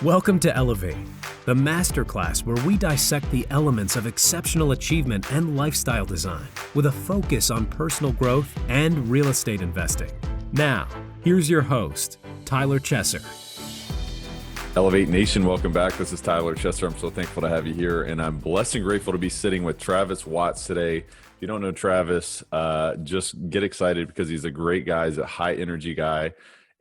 Welcome to Elevate, the masterclass where we dissect the elements of exceptional achievement and lifestyle design with a focus on personal growth and real estate investing. Now, here's your host, Tyler Chesser. Elevate Nation, welcome back. This is Tyler Chesser. I'm so thankful to have you here, and I'm blessed and grateful to be sitting with Travis Watts today. If you don't know Travis, just get excited because he's a great guy. He's a high energy guy,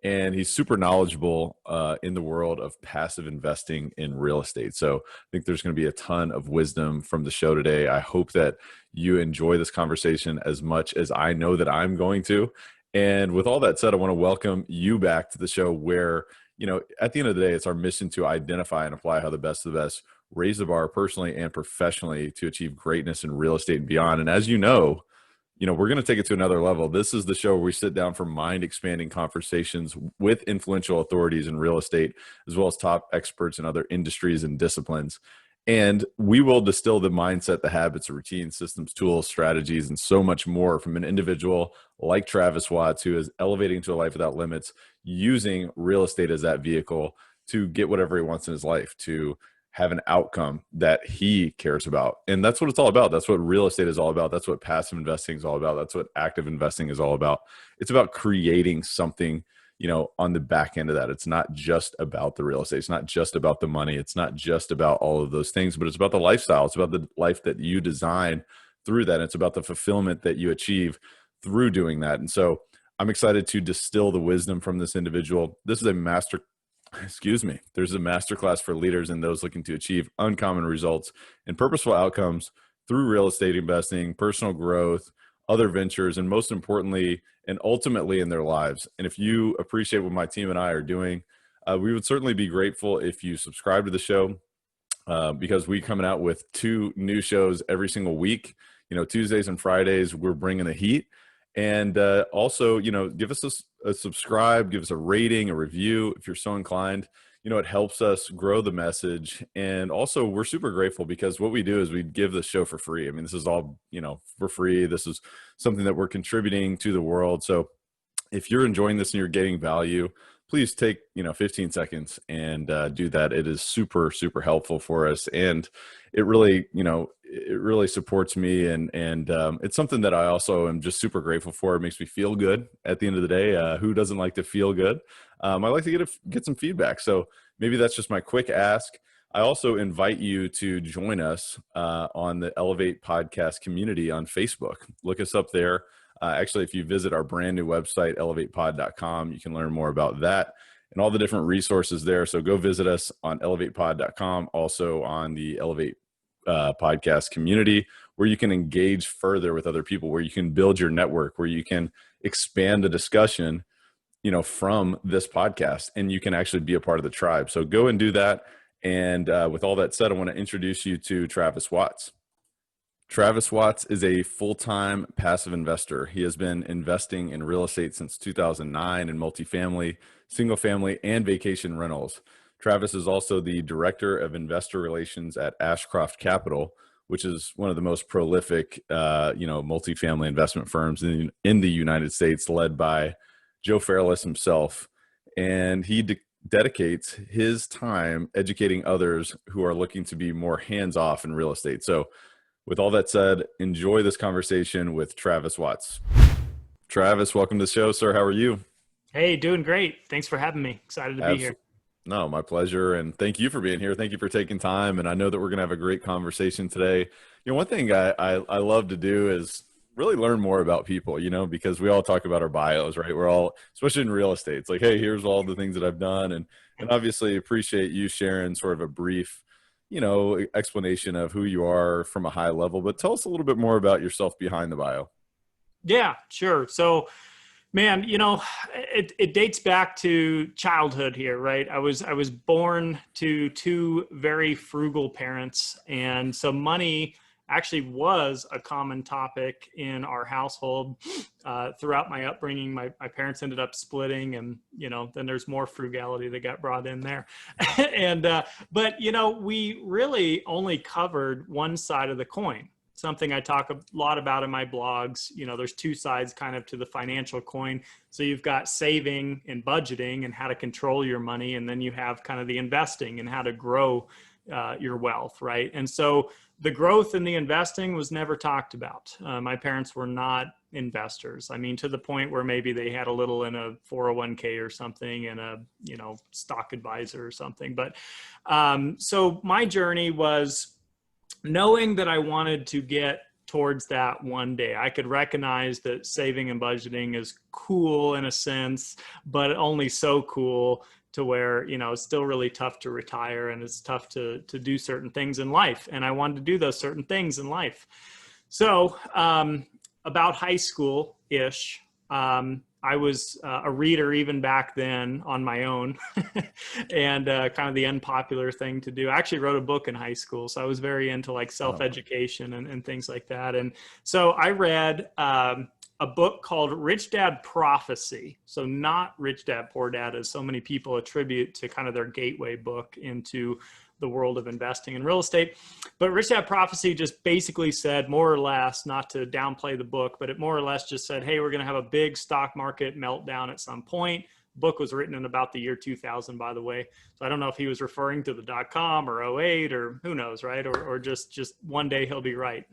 and he's super knowledgeable in the world of passive investing in real estate. So I think there's going to be a ton of wisdom from the show today. I hope that you enjoy this conversation as much as I know that I'm going to. And with all that said, I want to welcome you back to the show where, you know, at the end of the day, it's our mission to identify and apply how the best of the best raise the bar personally and professionally to achieve greatness in real estate and beyond. And as you know, we're going to take it to another level. This is the show where we sit down for mind-expanding conversations with influential authorities in real estate, as well as top experts in other industries and disciplines. And we will distill the mindset, the habits, the routines, systems, tools, strategies, and so much more from an individual like Travis Watts, who is elevating to a life without limits, using real estate as that vehicle to get whatever he wants in his life, to have an outcome that he cares about. And that's what it's all about. That's what real estate is all about. That's what passive investing is all about. That's what active investing is all about. It's about creating something, on the back end of that. It's not just about the real estate. It's not just about the money. It's not just about all of those things, but it's about the lifestyle. It's about the life that you design through that. It's about the fulfillment that you achieve through doing that. And so I'm excited to distill the wisdom from this individual. There's a masterclass for leaders and those looking to achieve uncommon results and purposeful outcomes through real estate investing, personal growth, other ventures, and most importantly, and ultimately in their lives. And if you appreciate what my team and I are doing, we would certainly be grateful if you subscribe to the show because we're coming out with 2 new shows every single week. Tuesdays and Fridays, we're bringing the heat. And also, give us a subscribe, give us a rating, a review if you're so inclined. It helps us grow the message. And also, we're super grateful because what we do is we give the show for free. I mean, this is all, for free. This is something that we're contributing to the world. So if you're enjoying this and you're getting value, please take, 15 seconds and do that. It is super, super helpful for us. And it really, it really supports me. And it's something that I also am just super grateful for. It makes me feel good at the end of the day. Who doesn't like to feel good? I like to get some feedback. So maybe that's just my quick ask. I also invite you to join us on the Elevate podcast community on Facebook. Look us up there. Actually, if you visit our brand new website, elevatepod.com, you can learn more about that and all the different resources there. So go visit us on elevatepod.com, also on the Elevate podcast community, where you can engage further with other people, where you can build your network, where you can expand the discussion, from this podcast, and you can actually be a part of the tribe. So go and do that. And with all that said, I want to introduce you to Travis Watts. Travis Watts is a full-time passive investor. He has been investing in real estate since 2009 in multifamily, single-family, and vacation rentals. Travis is also the director of investor relations at Ashcroft Capital, which is one of the most prolific, multifamily investment firms in the United States, led by Joe Fairless himself. And he dedicates his time educating others who are looking to be more hands-off in real estate. So with all that said, enjoy this conversation with Travis Watts. Travis, welcome to the show, sir. How are you? Hey, doing great. Thanks for having me. Excited to be here. No, my pleasure. And thank you for being here. Thank you for taking time. And I know that we're going to have a great conversation today. One thing I love to do is really learn more about people, because we all talk about our bios, right? We're all, especially in real estate, it's like, hey, here's all the things that I've done. And obviously appreciate you sharing sort of a brief explanation of who you are from a high level, but tell us a little bit more about yourself behind the bio. Yeah, sure. So, man, it dates back to childhood here, right? I was born to 2 very frugal parents. And so money actually was a common topic in our household. Throughout my upbringing, my parents ended up splitting, and, then there's more frugality that got brought in there. But we really only covered one side of the coin. something I talk a lot about in my blogs. You know, there's two sides kind of to the financial coin. So you've got saving and budgeting and how to control your money. And then you have kind of the investing and how to grow your wealth, right? And so the growth in the investing was never talked about. My parents were not investors. I mean, to the point where maybe they had a little in a 401k or something and a, you know, stock advisor or something. But so my journey was knowing that I wanted to get towards that one day. I could recognize that saving and budgeting is cool in a sense, but only so cool to where, you know, it's still really tough to retire and it's tough to do certain things in life. And I wanted to do those certain things in life. So about high school-ish, I was a reader even back then on my own and kind of the unpopular thing to do. I actually wrote a book in high school. So I was very into like self-education and things like that. And so I read a book called Rich Dad Prophecy. So not Rich Dad Poor Dad, as so many people attribute to kind of their gateway book into the world of investing in real estate. But Rich Dad Prophecy just basically said, more or less, not to downplay the book, but it more or less just said, hey, we're going to have a big stock market meltdown at some point. The book was written in about the year 2000, by the way. So I don't know if he was referring to the .com or '08 or who knows, right? Or just one day he'll be right.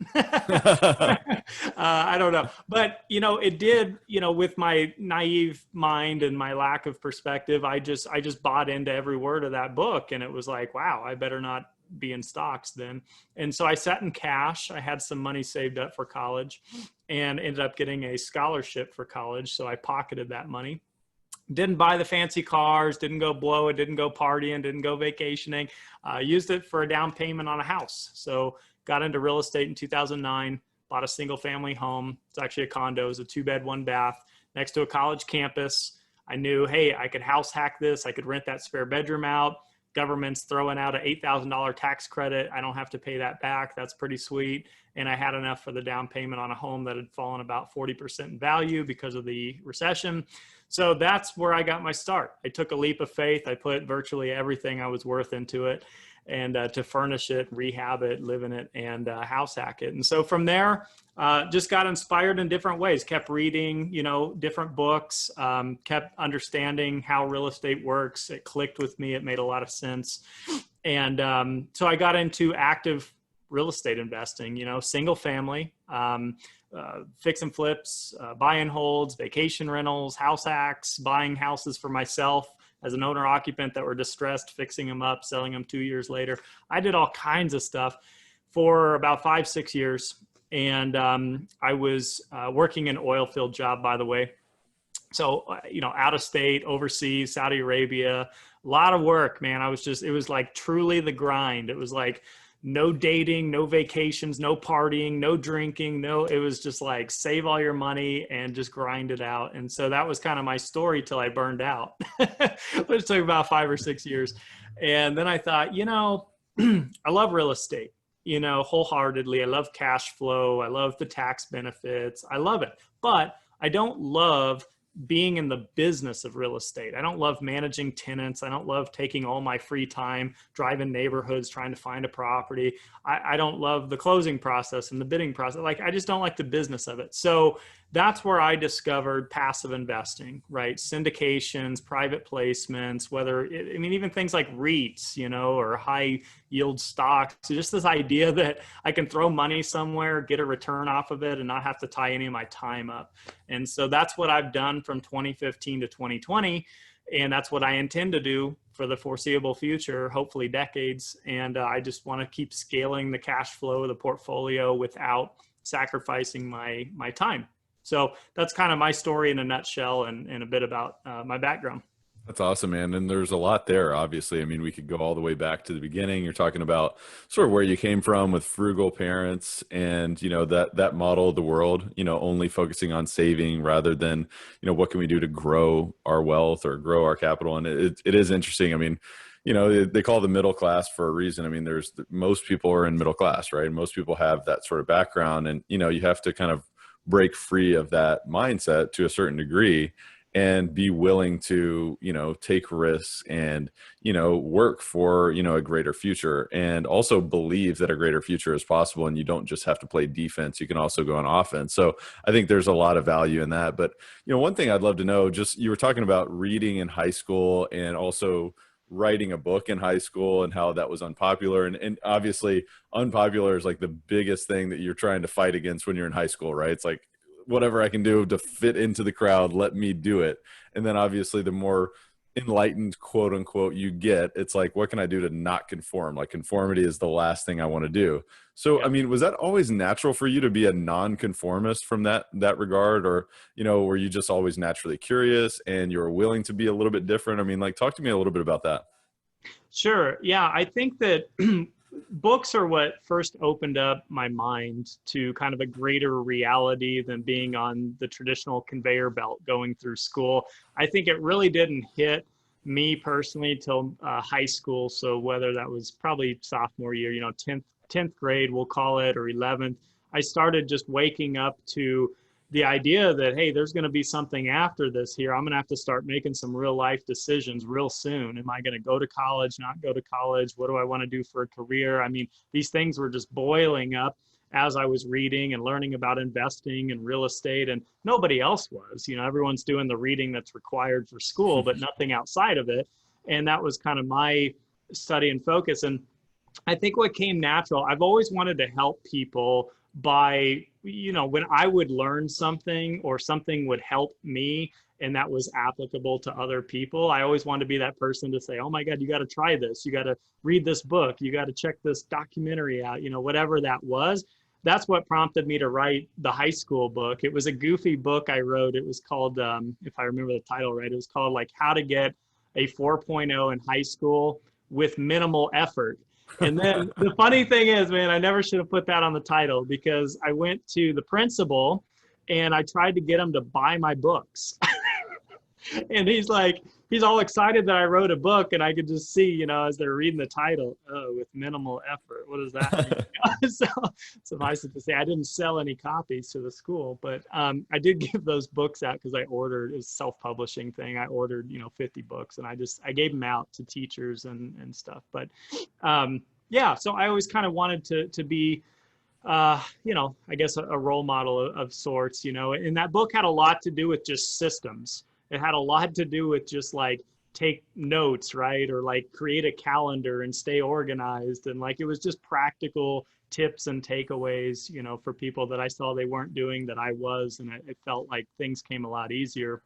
I don't know. But, you know, it did, you know, with my naive mind and my lack of perspective, I just bought into every word of that book. And it was like, wow, I better not be in stocks then. And so I sat in cash. I had some money saved up for college and ended up getting a scholarship for college. So I pocketed that money. Didn't buy the fancy cars, didn't go blow it, didn't go partying, didn't go vacationing. Used it for a down payment on a house. So got into real estate in 2009, bought a single family home. It's actually a condo. It was a 2-bed, 1-bath next to a college campus. I knew, hey, I could house hack this. I could rent that spare bedroom out. Government's throwing out an $8,000 tax credit. I don't have to pay that back. That's pretty sweet. And I had enough for the down payment on a home that had fallen about 40% in value because of the recession. So that's where I got my start. I took a leap of faith. I put virtually everything I was worth into it and to furnish it, rehab it, live in it, and house hack it. And so from there, just got inspired in different ways, kept reading, you know, different books, kept understanding how real estate works. It clicked with me. It made a lot of sense. And so I got into active real estate investing, you know, single family, fix and flips, buy and holds, vacation rentals, house hacks, buying houses for myself as an owner occupant that were distressed, fixing them up, selling them 2 years later. I did all kinds of stuff for about 5-6 years. And I was working an oil field job, by the way. So, you know, out of state, overseas, Saudi Arabia, a lot of work, man. It was like truly the grind. It was like, no dating, no vacations, no partying, no drinking. It was just like save all your money and just grind it out. And so that was kind of my story till I burned out, which took about 5 or 6 years. And then I thought, you know, I love real estate, you know, wholeheartedly. I love cash flow. I love the tax benefits. I love it, but I don't love being in the business of real estate. I don't love managing tenants. I don't love taking all my free time, driving neighborhoods, trying to find a property. I don't love the closing process and the bidding process. Like, I just don't like the business of it. So that's where I discovered passive investing, right? Syndications, private placements, even things like REITs, you know, or high yield stocks. So just this idea that I can throw money somewhere, get a return off of it, and not have to tie any of my time up. And so that's what I've done from 2015 to 2020. And that's what I intend to do for the foreseeable future, hopefully decades. And I just want to keep scaling the cash flow of the portfolio without sacrificing my time. So that's kind of my story in a nutshell and a bit about my background. That's awesome, man. And there's a lot there, obviously. I mean, we could go all the way back to the beginning. You're talking about sort of where you came from with frugal parents and, you know, that model of the world, you know, only focusing on saving rather than, you know, what can we do to grow our wealth or grow our capital? And it is interesting. I mean, you know, they call the middle class for a reason. I mean, most people are in middle class, right? Most people have that sort of background and, you know, you have to kind of break free of that mindset to a certain degree and be willing to, take risks and, work for, a greater future, and also believe that a greater future is possible. And you don't just have to play defense. You can also go on offense. So I think there's a lot of value in that. But, one thing I'd love to know, just you were talking about reading in high school and also writing a book in high school and how that was unpopular. And obviously unpopular is like the biggest thing that you're trying to fight against when you're in high school, right? It's like, whatever I can do to fit into the crowd, let me do it. And then obviously the more enlightened, quote unquote, you get, it's like, what can I do to not conform? Like conformity is the last thing I want to do. So, I mean, was that always natural for you to be a non-conformist from that regard? Or, were you just always naturally curious and you were willing to be a little bit different? I mean, like, talk to me a little bit about that. Sure. Yeah, I think that books are what first opened up my mind to kind of a greater reality than being on the traditional conveyor belt going through school. I think it really didn't hit me personally till high school. So whether that was probably sophomore year, 10th grade, we'll call it, or 11th, I started just waking up to the idea that, hey, there's going to be something after this here. I'm going to have to start making some real life decisions real soon. Am I going to go to college, not go to college? What do I want to do for a career? I mean, these things were just boiling up as I was reading and learning about investing and real estate, and nobody else was. Everyone's doing the reading that's required for school, but nothing outside of it. And that was kind of my study and focus. And I think what came natural, I've always wanted to help people by, when I would learn something or something would help me and that was applicable to other people, I always wanted to be that person to say, oh my God, you got to try this. You got to read this book. You got to check this documentary out, whatever that was. That's what prompted me to write the high school book. It was a goofy book I wrote. It was called, if I remember the title right, it was called like How to Get a 4.0 in High School with Minimal Effort. And then the funny thing is, man, I never should have put that on the title, because I went to the principal and I tried to get him to buy my books. And he's all excited that I wrote a book, and I could just see, as they're reading the title, oh, with minimal effort. What does that mean? So suffice it to say, I didn't sell any copies to the school, but I did give those books out because I ordered, it was a self-publishing thing. I ordered, 50 books, and I gave them out to teachers and stuff. But yeah, so I always kind of wanted to be, I guess a role model of sorts, and that book had a lot to do with just systems. It had a lot to do with just like take notes, right? Or like create a calendar and stay organized. And like, it was just practical tips and takeaways, for people that I saw they weren't doing that I was. And it felt like things came a lot easier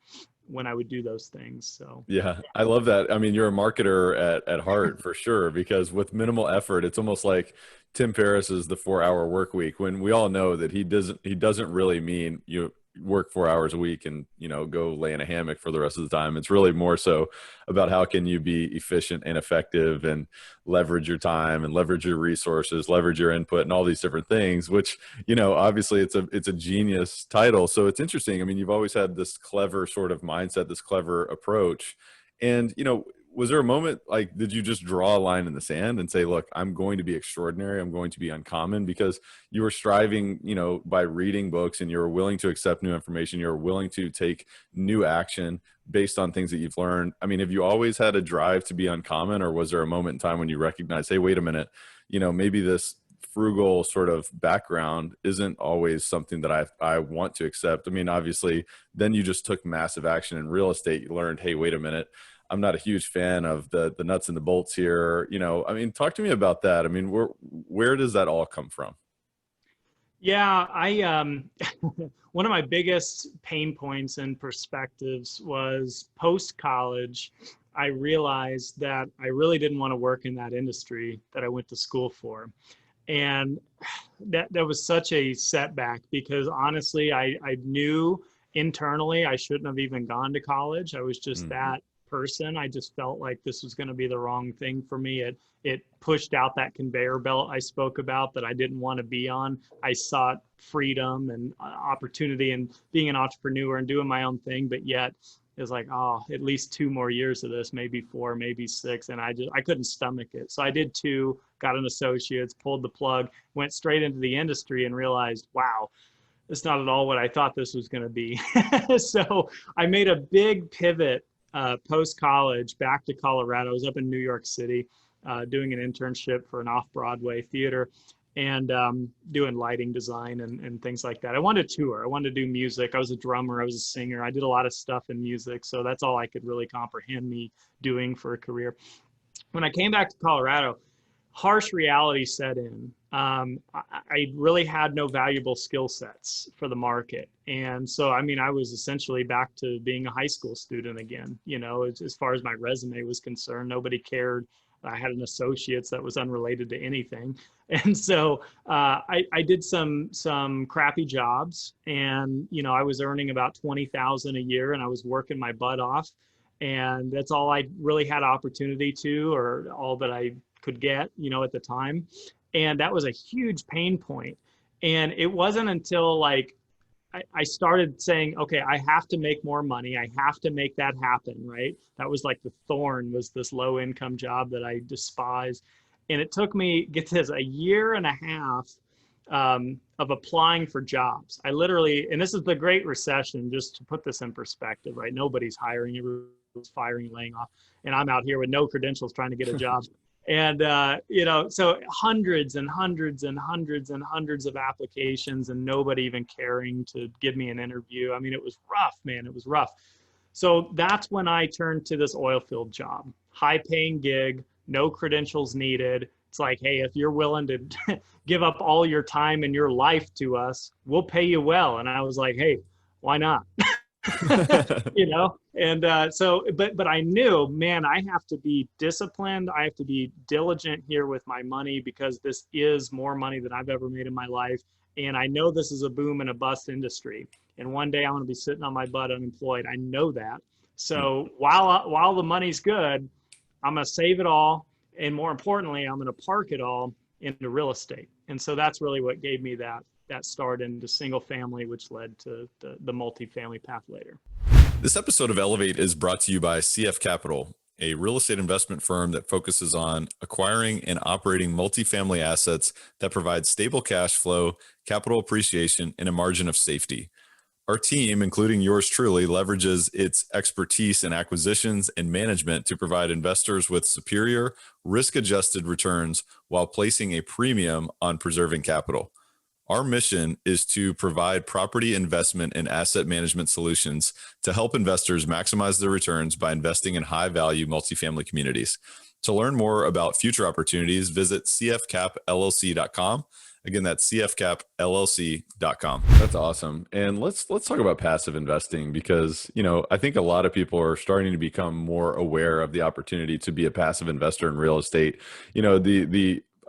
when I would do those things. So yeah, I love that. I mean, you're a marketer at heart for sure, because with minimal effort, it's almost like Tim Ferriss's The 4-Hour Work Week, when we all know that he doesn't really mean you work 4 hours a week and, go lay in a hammock for the rest of the time. It's really more so about how can you be efficient and effective and leverage your time and leverage your resources, leverage your input and all these different things, which, obviously it's a genius title. So it's interesting. I mean, you've always had this clever sort of mindset, this clever approach. And, was there a moment, like, did you just draw a line in the sand and say, look, I'm going to be extraordinary, I'm going to be uncommon, because you were striving, by reading books, and you were willing to accept new information, you're willing to take new action based on things that you've learned? I mean, have you always had a drive to be uncommon, or was there a moment in time when you recognized, hey, wait a minute, maybe this frugal sort of background isn't always something that I want to accept? I mean, obviously, then you just took massive action in real estate. You learned, hey, wait a minute, I'm not a huge fan of the nuts and the bolts here. I mean, talk to me about that. I mean, where does that all come from? Yeah, I one of my biggest pain points and perspectives was post-college. I realized that I really didn't want to work in that industry that I went to school for. And that was such a setback, because honestly, I knew internally I shouldn't have even gone to college. I was just that person. I just felt like this was going to be the wrong thing for me. It pushed out that conveyor belt I spoke about that I didn't want to be on. I sought freedom and opportunity and being an entrepreneur and doing my own thing, but yet it was like, oh, at least 2 more years of this, maybe 4, maybe 6. And I couldn't stomach it. So I did 2, got an associate's, pulled the plug, went straight into the industry, and realized, wow, it's not at all what I thought this was going to be. So I made a big pivot post-college back to Colorado. I was up in New York City doing an internship for an off-Broadway theater and doing lighting design and things like that. I wanted to tour. I wanted to do music. I was a drummer. I was a singer. I did a lot of stuff in music. So that's all I could really comprehend me doing for a career. When I came back to Colorado, harsh reality set in. I really had no valuable skill sets for the market. And so, I mean, I was essentially back to being a high school student again, you know, as far as my resume was concerned. Nobody cared. I had an associate's that was unrelated to anything. And so I did some crappy jobs, and, you know, I was earning about $20,000 a year, and I was working my butt off. And that's all I really had opportunity to, or all that I could get, you know, at the time. And that was a huge pain point. And it wasn't until like I started saying, okay, I have to make more money. I have to make that happen, right? That was like the thorn, was this low income job that I despised. And it took me, get this, a year and a half of applying for jobs. I literally, and this is the Great Recession, just to put this in perspective, right? Nobody's hiring, everyone's firing, laying off. And I'm out here with no credentials trying to get a job. And, you know, so hundreds and hundreds and hundreds and hundreds of applications, and nobody even caring to give me an interview. I mean, it was rough, man. It was rough. So that's when I turned to this oil field job, high paying gig, no credentials needed. It's like, hey, if you're willing to give up all your time and your life to us, we'll pay you well. And I was like, hey, why not? You know, and but I knew, man, I have to be disciplined. I have to be diligent here with my money, because this is more money than I've ever made in my life. And I know this is a boom and a bust industry. And one day I'm going to be sitting on my butt unemployed. I know that. So while the money's good, I'm going to save it all. And more importantly, I'm going to park it all into real estate. And so that's really what gave me that start into single family, which led to the multifamily path later. This episode of Elevate is brought to you by CF Capital, a real estate investment firm that focuses on acquiring and operating multifamily assets that provide stable cash flow, capital appreciation, and a margin of safety. Our team, including yours truly, leverages its expertise in acquisitions and management to provide investors with superior risk-adjusted returns while placing a premium on preserving capital. Our mission is to provide property investment and asset management solutions to help investors maximize their returns by investing in high-value multifamily communities. To learn more about future opportunities, visit cfcapllc.com. Again, that's cfcapllc.com. That's awesome. And let's talk about passive investing, because, you know, I think a lot of people are starting to become more aware of the opportunity to be a passive investor in real estate. You know,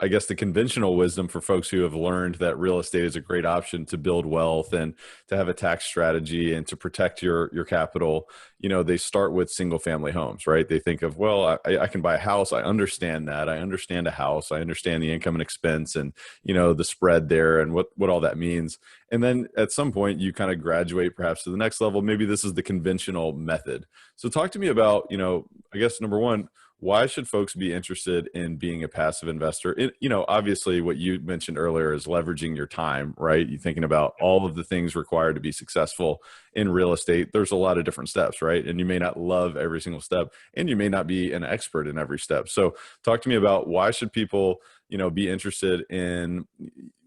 I guess the conventional wisdom for folks who have learned that real estate is a great option to build wealth and to have a tax strategy and to protect your capital, you know, they start with single family homes, right? They think of, well, I can buy a house. I understand that. I understand a house. I understand the income and expense and, you know, the spread there and what all that means. And then at some point you kind of graduate perhaps to the next level. Maybe this is the conventional method. So talk to me about, you know, I guess number one, why should folks be interested in being a passive investor? You know, obviously what you mentioned earlier is leveraging your time, right? You're thinking about all of the things required to be successful in real estate. There's a lot of different steps, right? And you may not love every single step, and you may not be an expert in every step. So talk to me about why should people, you know, be interested in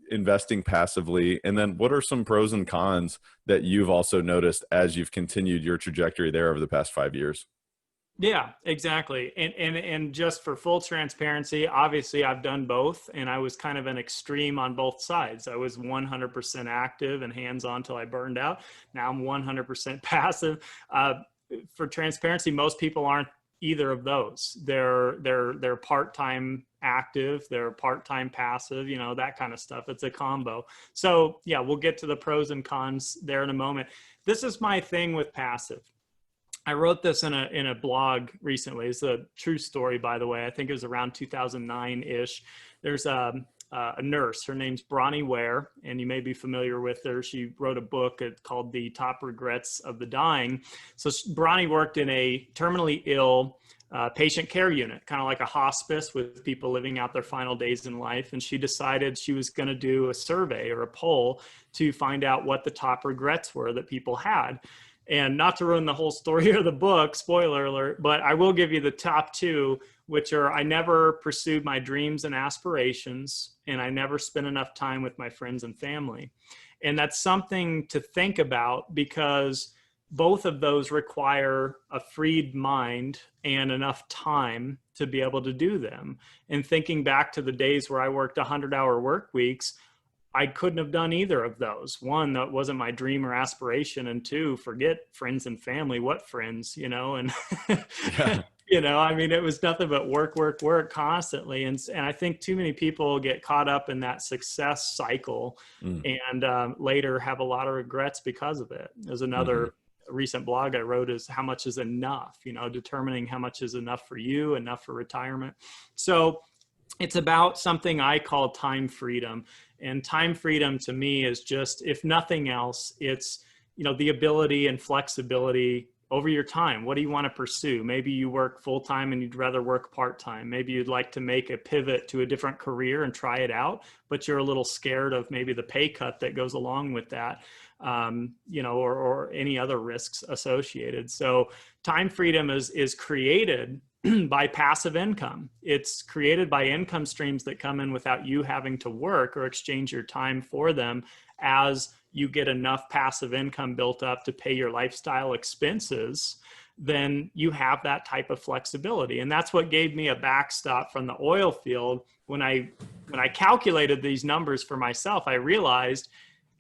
investing passively? And then what are some pros and cons that you've also noticed as you've continued your trajectory there over the past 5 years? Yeah, exactly. And just for full transparency, obviously I've done both, and I was kind of an extreme on both sides. I was 100% active and hands-on till I burned out. Now I'm 100% passive. For transparency, most people aren't either of those. They're part-time active, they're part-time passive, you know, that kind of stuff. It's a combo. So yeah, we'll get to the pros and cons there in a moment. This is my thing with passive. I wrote this in a blog recently. It's a true story, by the way. I think it was around 2009-ish. There's a nurse. Her name's Bronnie Ware, and you may be familiar with her. She wrote a book called The Top Regrets of the Dying. So Bronnie worked in a terminally ill patient care unit, kind of like a hospice with people living out their final days in life. And she decided she was going to do a survey or a poll to find out what the top regrets were that people had. And not to ruin the whole story of the book, spoiler alert, but I will give you the top two, which are: I never pursued my dreams and aspirations, and I never spent enough time with my friends and family. And that's something to think about, because both of those require a freed mind and enough time to be able to do them. And thinking back to the days where I worked 100-hour work weeks, I couldn't have done either of those. One, that wasn't my dream or aspiration. And two, forget friends and family. What friends, And, Yeah. I mean, it was nothing but work, work, work constantly. And I think too many people get caught up in that success cycle and later have a lot of regrets because of it. There's another recent blog I wrote is how much is enough, determining how much is enough for you, enough for retirement. So it's about something I call time freedom. And time freedom to me is just, if nothing else, it's, the ability and flexibility over your time. What do you want to pursue? Maybe you work full-time and you'd rather work part-time. Maybe you'd like to make a pivot to a different career and try it out, but you're a little scared of maybe the pay cut that goes along with that, or any other risks associated. So time freedom is created by passive income. It's created by income streams that come in without you having to work or exchange your time for them. As you get enough passive income built up to pay your lifestyle expenses, then you have that type of flexibility. And that's what gave me a backstop from the oil field. When I calculated these numbers for myself, I realized,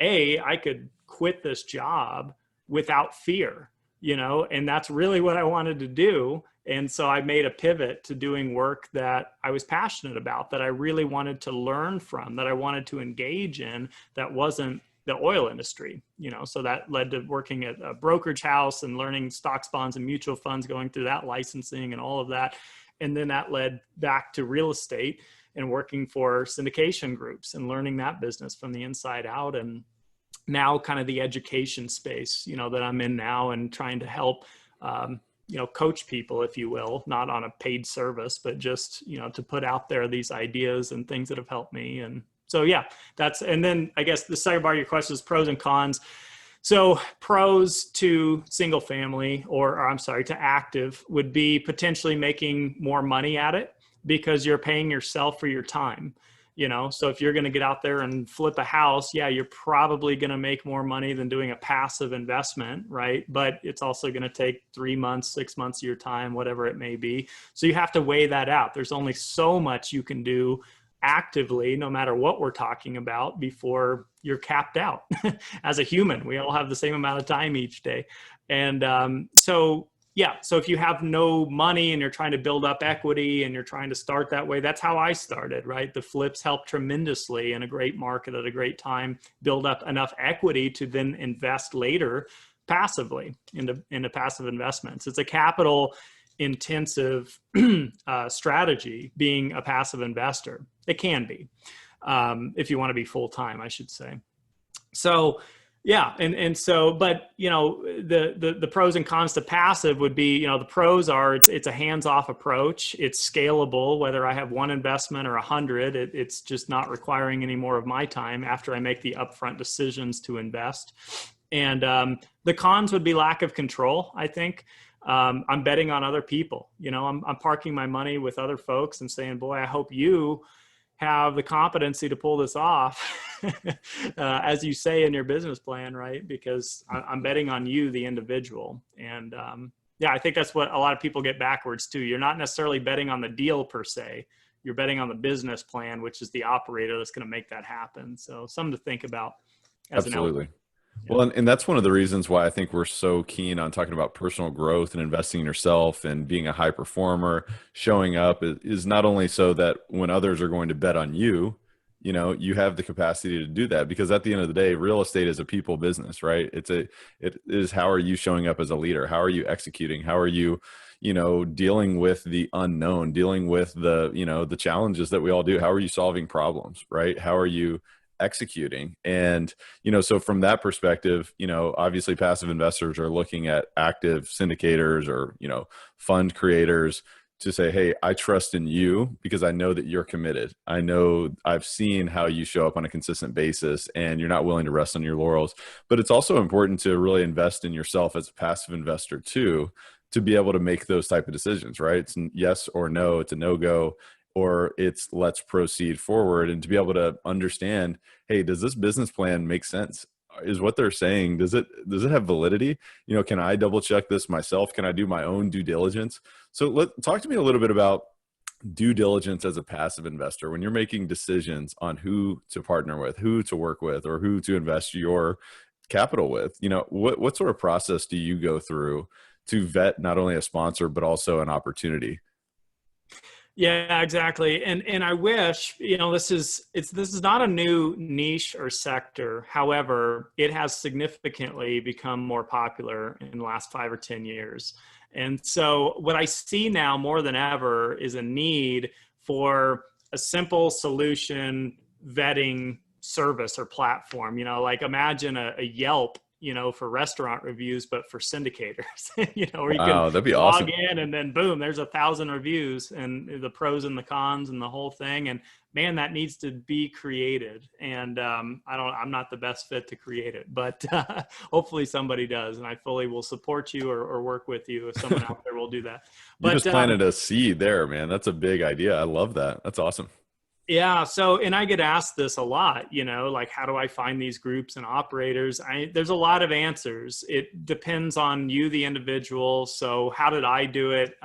I could quit this job without fear, and that's really what I wanted to do. And so I made a pivot to doing work that I was passionate about, that I really wanted to learn from, that I wanted to engage in, that wasn't the oil industry, so that led to working at a brokerage house and learning stocks, bonds, and mutual funds, going through that licensing and all of that. And then that led back to real estate and working for syndication groups and learning that business from the inside out. And now kind of the education space, that I'm in now, and trying to help, coach people, if you will, not on a paid service, but just, to put out there these ideas and things that have helped me. And so, and then I guess the second part of your question is pros and cons. So pros to single family, or I'm sorry, to active, would be potentially making more money at it because you're paying yourself for your time. So if you're going to get out there and flip a house, you're probably going to make more money than doing a passive investment, right? But it's also going to take 3 months, 6 months of your time, whatever it may be. So you have to weigh that out. There's only so much you can do actively, no matter what we're talking about, before you're capped out. As a human, we all have the same amount of time each day. And so if you have no money and you're trying to build up equity and you're trying to start that way, that's how I started, right? The flips helped tremendously in a great market at a great time, build up enough equity to then invest later passively into passive investments. It's a capital intensive strategy being a passive investor. It can be, if you want to be full-time, I should say. So but the pros and cons to passive would be, the pros are it's a hands-off approach. It's scalable, whether I have one investment or 100, it's just not requiring any more of my time after I make the upfront decisions to invest. And the cons would be lack of control, I think. I'm betting on other people. I'm parking my money with other folks and saying, boy, I hope you have the competency to pull this off, as you say in your business plan, right? Because I'm betting on you, the individual. And I think that's what a lot of people get backwards too. You're not necessarily betting on the deal per se. You're betting on the business plan, which is the operator that's going to make that happen. So something to think about. Absolutely. Well, and that's one of the reasons why I think we're so keen on talking about personal growth and investing in yourself and being a high performer. Showing up is not only so that when others are going to bet on you, you have the capacity to do that, because at the end of the day, real estate is a people business, right? It is, how are you showing up as a leader? How are you executing? How are you, dealing with the unknown, dealing with the challenges that we all do? How are you solving problems, right? How are you executing? And, so from that perspective, obviously passive investors are looking at active syndicators or, fund creators to say, hey, I trust in you because I know that you're committed. I know I've seen how you show up on a consistent basis and you're not willing to rest on your laurels. But it's also important to really invest in yourself as a passive investor too, to be able to make those type of decisions, right? It's yes or no, it's a no-go, or it's let's proceed forward, and to be able to understand, hey, does this business plan make sense? Is what they're saying, does it have validity? Can I double check this myself? Can I do my own due diligence? So talk to me a little bit about due diligence as a passive investor when you're making decisions on who to partner with, who to work with, or who to invest your capital with. What sort of process do you go through to vet not only a sponsor but also an opportunity? Yeah, exactly. And I wish, this is not a new niche or sector. However, it has significantly become more popular in the last 5 or 10 years. And so what I see now more than ever is a need for a simple solution vetting service or platform. Like imagine a Yelp, for restaurant reviews, but for syndicators, where you Wow, can that'd be log awesome. in and then boom, there's 1,000 reviews and the pros and the cons and the whole thing. And man, that needs to be created. And I'm not the best fit to create it, but hopefully somebody does. And I fully will support you or work with you if someone out there will do that. You But just planted a seed there, man. That's a big idea. I love that. That's awesome. yeah. So, and I get asked this a lot, like how do I find these groups and operators? There's a lot of answers. It depends on you, the individual. So how did I do it?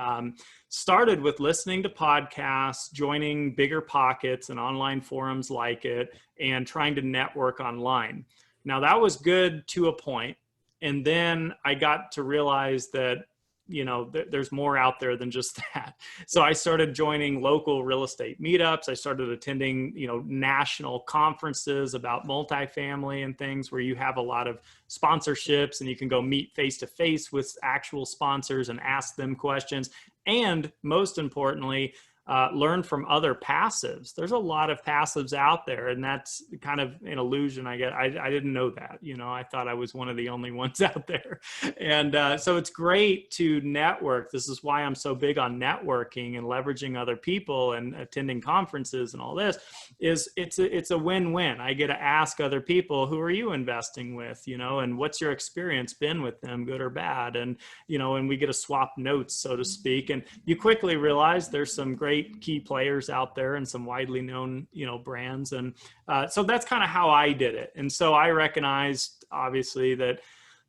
Started with listening to podcasts, joining Bigger Pockets and online forums like it, and trying to network online. Now that was good to a point. And then I got to realize that there's more out there than just that. So I started joining local real estate meetups. I started attending, national conferences about multifamily and things where you have a lot of sponsorships and you can go meet face to face with actual sponsors and ask them questions. And most importantly, learn from other passives. There's a lot of passives out there, and that's kind of an illusion I get. I didn't know that. I thought I was one of the only ones out there. And so it's great to network. This is why I'm so big on networking and leveraging other people and attending conferences and all this. It's a win-win. I get to ask other people, who are you investing with, and what's your experience been with them, good or bad? And and we get to swap notes, so to speak. And you quickly realize there's some great key players out there and some widely known, brands. And so that's kind of how I did it. And so I recognized, obviously, that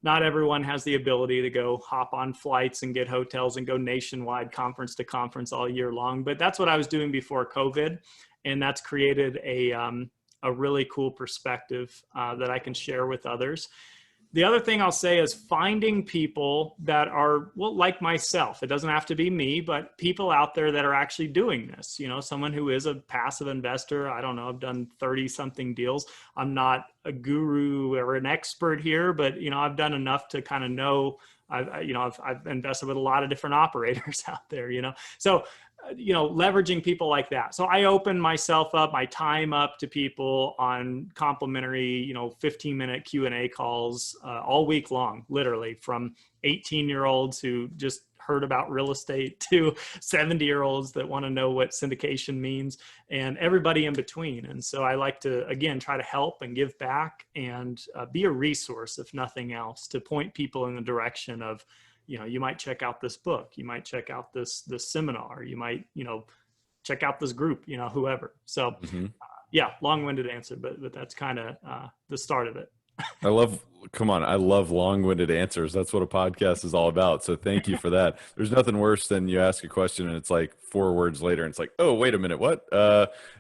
not everyone has the ability to go hop on flights and get hotels and go nationwide, conference to conference all year long. But that's what I was doing before COVID. And that's created a really cool perspective that I can share with others. The other thing I'll say is finding people that are, well, like myself. It doesn't have to be me, but people out there that are actually doing this. Someone who is a passive investor. I don't know, I've done 30 something deals. I'm not a guru or an expert here, but I've done enough to kind of know. I've invested with a lot of different operators out there. So leveraging people like that. So I open myself up, my time up to people on complimentary, 15-minute Q&A calls all week long, literally, from 18-year-olds who just heard about real estate to 70-year-olds that want to know what syndication means, and everybody in between. And so I like to, again, try to help and give back and be a resource, if nothing else, to point people in the direction of, you might check out this book, you might check out this seminar, you might, check out this group, whoever. So yeah, long-winded answer, but that's kind of the start of it. I love long-winded answers. That's what a podcast is all about. So thank you for that. There's nothing worse than you ask a question and it's like 4 words later and it's like, oh, wait a minute. What?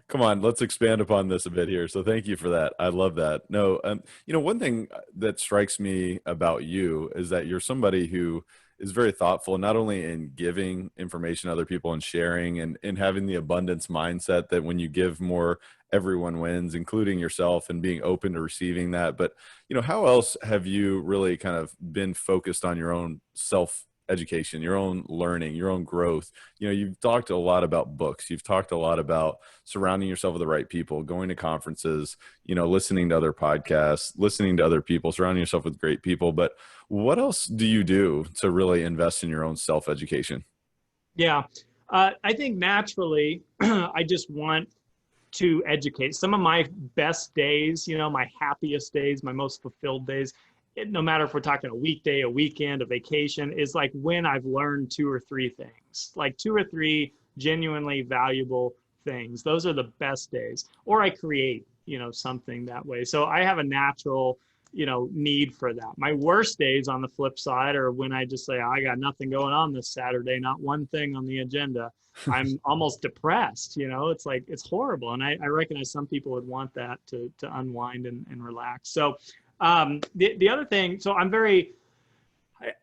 Come on, let's expand upon this a bit here. So thank you for that. I love that. No, one thing that strikes me about you is that you're somebody who is very thoughtful, not only in giving information to other people and sharing and having the abundance mindset that when you give more, everyone wins, including yourself, and being open to receiving that. But, how else have you really kind of been focused on your own self-education, your own learning, your own growth? You've talked a lot about books. You've talked a lot about surrounding yourself with the right people, going to conferences, listening to other podcasts, listening to other people, surrounding yourself with great people. But what else do you do to really invest in your own self-education? Yeah. I think naturally, I just want to educate. Some of my best days, my happiest days, my most fulfilled days, no matter if we're talking a weekday, a weekend, a vacation, is like when I've learned 2 or 3 things, like 2 or 3 genuinely valuable things. Those are the best days. Or I create, something that way. So I have a natural, need for that. My worst days on the flip side are when I just say, I got nothing going on this Saturday, not one thing on the agenda. I'm almost depressed, it's like, it's horrible. And I recognize some people would want that to unwind and relax. So the other thing, so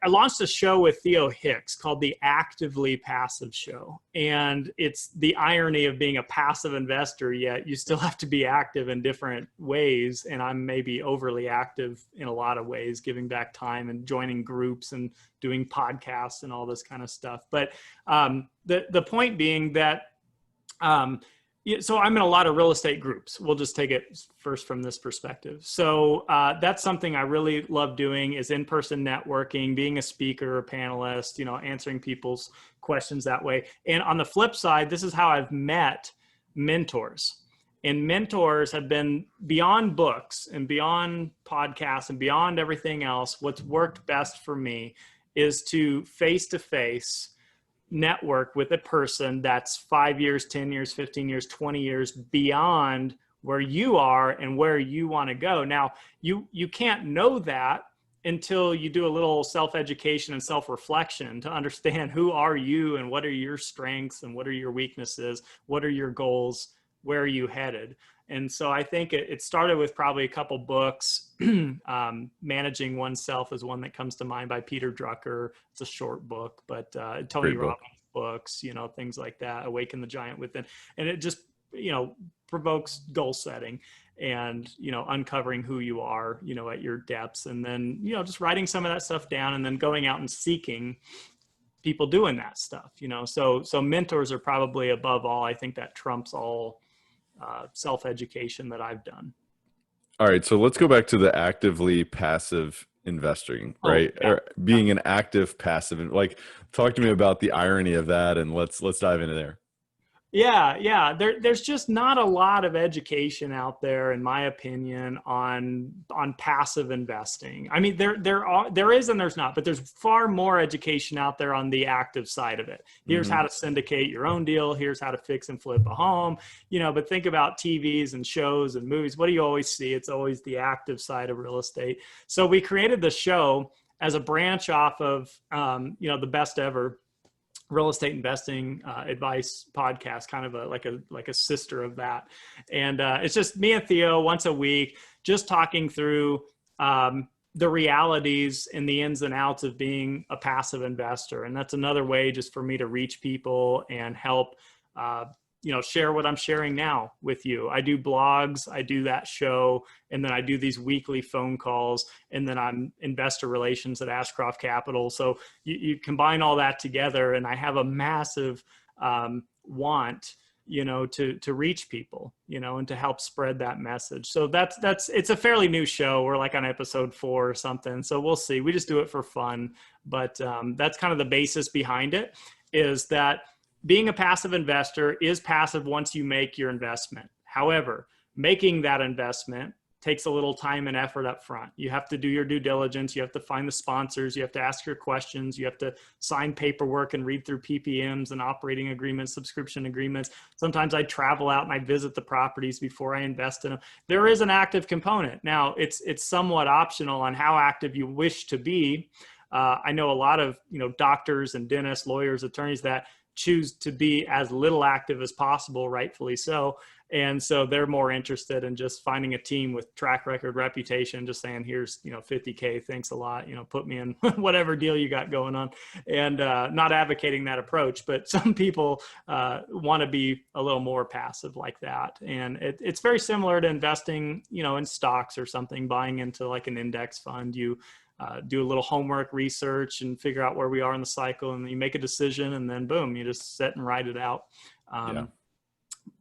I launched a show with Theo Hicks called the Actively Passive Show. And it's the irony of being a passive investor, yet you still have to be active in different ways. And I'm maybe overly active in a lot of ways, giving back time and joining groups and doing podcasts and all this kind of stuff. But the point being that, so I'm in a lot of real estate groups. We'll just take it first from this perspective. So that's something I really love doing, is in-person networking, being a speaker, a panelist, answering people's questions that way. And on the flip side, this is how I've met mentors. And mentors have been beyond books and beyond podcasts and beyond everything else. What's worked best for me is to face-to-face network with a person that's 5 years, 10 years, 15 years, 20 years beyond where you are and where you want to go. Now, you can't know that until you do a little self-education and self-reflection to understand who are you and what are your strengths and what are your weaknesses, what are your goals, where are you headed. And so I think it started with probably a couple books. Managing Oneself is one that comes to mind by Peter Drucker. It's a short book, but Tony Robbins books, things like that, Awaken the Giant Within. And it just, provokes goal setting and, uncovering who you are, at your depths. And then, just writing some of that stuff down and then going out and seeking people doing that stuff, So mentors are probably above all. I think that trumps all self-education that I've done. All right. So let's go back to the actively passive investing, right? Yeah. Or being an active passive, like talk to me about the irony of that. And let's dive into there. Yeah. There's just not a lot of education out there, in my opinion, on passive investing. I mean, there is and there's not, but there's far more education out there on the active side of it. Here's how to syndicate your own deal. Here's how to fix and flip a home. But think about TVs and shows and movies. What do you always see? It's always the active side of real estate. So we created the show as a branch off of the Best Ever real estate investing advice podcast, kind of like a sister of that. And it's just me and Theo once a week, just talking through the realities and the ins and outs of being a passive investor. And that's another way just for me to reach people and help, share what I'm sharing now with you. I do blogs, I do that show, and then I do these weekly phone calls, and then I'm investor relations at Ashcroft Capital. So you combine all that together, and I have a massive want, to reach people, and to help spread that message. So it's a fairly new show. We're like on episode 4 or something. So we'll see. We just do it for fun, but that's kind of the basis behind it, is that being a passive investor is passive once you make your investment. However, making that investment takes a little time and effort up front. You have to do your due diligence. You have to find the sponsors. You have to ask your questions. You have to sign paperwork and read through PPMs and operating agreements, subscription agreements. Sometimes I travel out and I visit the properties before I invest in them. There is an active component. Now, it's somewhat optional on how active you wish to be. I know a lot of doctors and dentists, lawyers, attorneys that choose to be as little active as possible, rightfully so. And so they're more interested in just finding a team with track record, reputation, just saying, here's, $50K, thanks a lot, put me in whatever deal you got going on, and not advocating that approach. But some people want to be a little more passive like that. And it's very similar to investing, in stocks or something, buying into like an index fund. You do a little homework research and figure out where we are in the cycle, and you make a decision, and then boom, you just sit and write it out.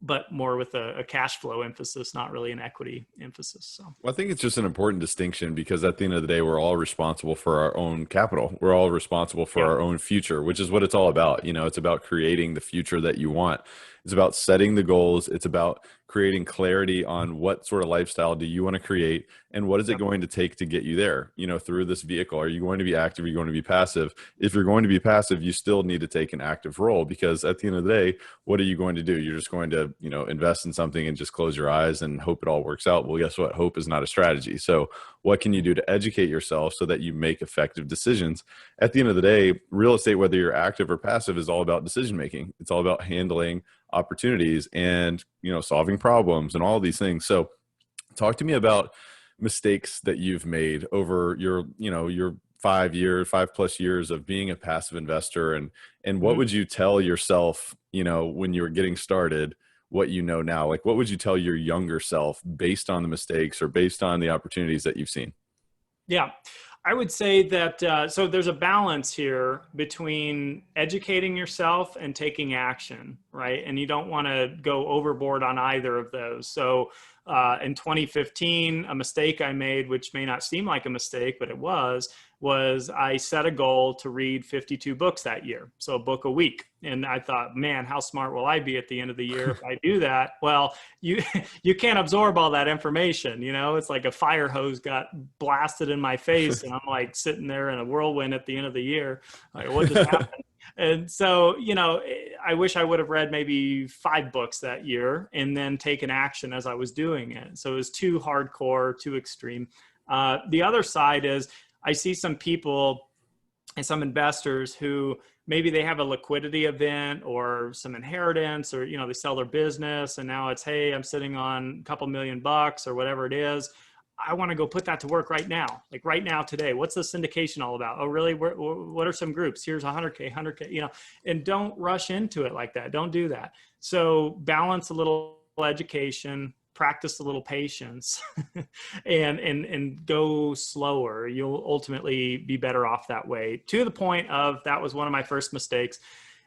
but more with a cash flow emphasis, not really an equity emphasis. So Well, I think it's just an important distinction because at the end of the day, we're all responsible for our own capital. We're all responsible for yeah, our own future, which is what it's all about. It's about creating the future that you want. It's about setting the goals. It's about creating clarity on what sort of lifestyle do you want to create and what is it yep, going to take to get you there, through this vehicle. Are you going to be active? Are you going to be passive? If you're going to be passive, you still need to take an active role because at the end of the day, what are you going to do? You're just going to, invest in something and just close your eyes and hope it all works out. Well, guess what? Hope is not a strategy. So what can you do to educate yourself so that you make effective decisions? At the end of the day, real estate, whether you're active or passive, is all about decision making. It's all about handling opportunities and, solving problems and all these things. So talk to me about mistakes that you've made over your 5+ years of being a passive investor, and what mhm. would you tell yourself, when you were getting started, what you know now? Like, what would you tell your younger self based on the mistakes or based on the opportunities that you've seen? Yeah, I would say that so there's a balance here between educating yourself and taking action, right? And you don't want to go overboard on either of those. So in 2015, a mistake I made, which may not seem like a mistake, but it was I set a goal to read 52 books that year. So a book a week. And I thought, man, how smart will I be at the end of the year if I do that? Well, you you can't absorb all that information. It's like a fire hose got blasted in my face and I'm like sitting there in a whirlwind at the end of the year. Like, what just happened? And so, I wish I would have read maybe 5 books that year and then taken action as I was doing it. So it was too hardcore, too extreme. The other side is I see some people and some investors who maybe they have a liquidity event or some inheritance, or, they sell their business and now it's, hey, I'm sitting on a couple $1,000,000 or whatever it is. I want to go put that to work right now, like right now, today. What's the syndication all about? Oh, really? What are some groups? Here's 100K, and don't rush into it like that. Don't do that. So balance a little education, practice a little patience and go slower. You'll ultimately be better off that way. To the point of, that was one of my first mistakes,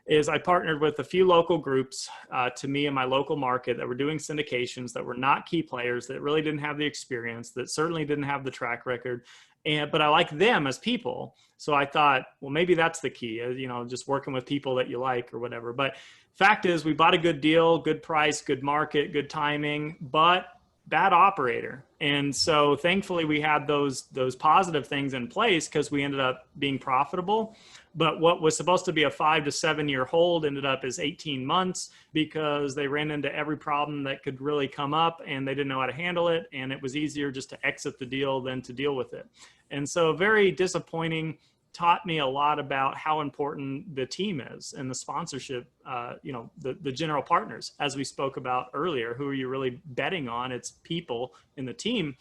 is I partnered with a few local groups to me in my local market that were doing syndications that were not key players, that really didn't have the experience, that certainly didn't have the track record. But I like them as people. So I thought, well, maybe that's the key, just working with people that you like or whatever. But fact is, we bought a good deal, good price, good market, good timing, but bad operator. And so thankfully we had those positive things in place because we ended up being profitable. But what was supposed to be a 5 to 7 year hold ended up as 18 months because they ran into every problem that could really come up and they didn't know how to handle it. And it was easier just to exit the deal than to deal with it. And so very disappointing. Taught me a lot about how important the team is and the sponsorship, the general partners, as we spoke about earlier. Who are you really betting on? It's people in the team.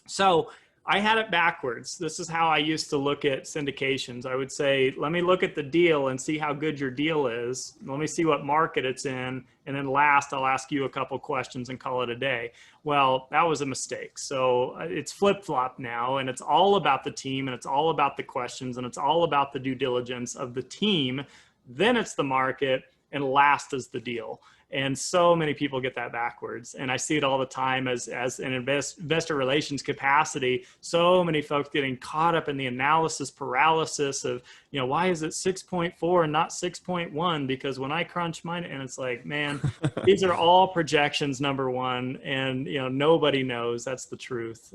So I had it backwards. This is how I used to look at syndications. I would say, let me look at the deal and see how good your deal is. Let me see what market it's in. And then last, I'll ask you a couple questions and call it a day. Well, that was a mistake. So it's flip-flop now, and it's all about the team, and it's all about the questions, and it's all about the due diligence of the team. Then it's the market, and last is the deal. And so many people get that backwards. And I see it all the time as an investor relations capacity. So many folks getting caught up in the analysis paralysis of, why is it 6.4 and not 6.1? Because when I crunch mine, and it's like, man, these are all projections, number one. And, nobody knows. That's the truth,